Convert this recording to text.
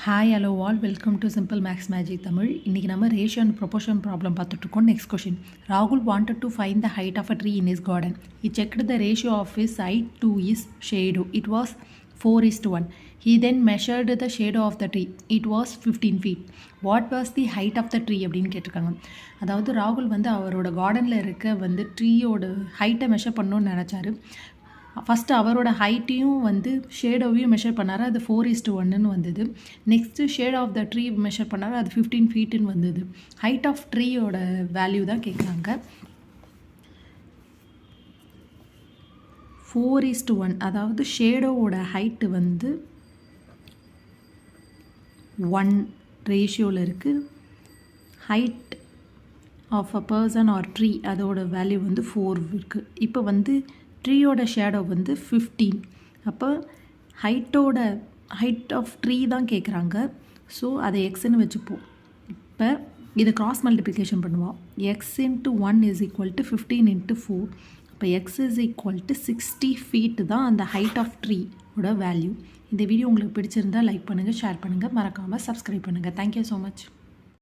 Hi, hello all. Welcome to Simple Max Magic Tamil. இன்னைக்கு நம்ம ratio and proportion problem பார்த்துட்டு இருக்கோம். Next question. Rahul wanted to find the height of a tree in his garden. He checked the ratio of his height to his shadow. It was 4:1. He then measured the shadow of the tree. It was 15 feet. What was the height of the tree அப்படின்னு கேட்டிருக்காங்க. அதாவது ராகுல் வந்து அவரோட கார்டனில் இருக்க ட்ரீயோட ஹைட்டை measure பண்ணணும்னு நினச்சாரு. ஃபஸ்ட்டு அவரோட ஹைட்டையும் ஷேடோவையும் மெஷர் பண்ணார். அது 4:1 வந்தது. Next shade of the tree measure பண்ணார். அது 15 ஃபீட்டுன்னு வந்தது. ஹைட் ஆஃப் ட்ரீயோட வேல்யூ தான் கேட்குறாங்க. 4:1 அதாவது ஷேடோவோட ஹைட்டு 1 ரேஷியோவில் இருக்குது. Height of a person or tree அதோட வேல்யூ 4 இருக்குது. இப்போ ட்ரீயோட ஷேடோ 15. அப்போ ஹைட் ஆஃப் ட்ரீ தான் கேட்குறாங்க. ஸோ அதை எக்ஸ்ன்னு வச்சுப்போம். இப்போ இதை கிராஸ் மல்டிப்ளிகேஷன் பண்ணுவோம். X into 1 is equal to 15 into 4. இப்போ X is equal to 60 feet தான் அந்த ஹைட் ஆஃப் ட்ரீயோட வேல்யூ. இந்த வீடியோ உங்களுக்கு பிடிச்சிருந்தால் லைக் பண்ணுங்கள், ஷேர் பண்ணுங்கள், மறக்காமல் சப்ஸ்கிரைப் பண்ணுங்கள். Thank you so much.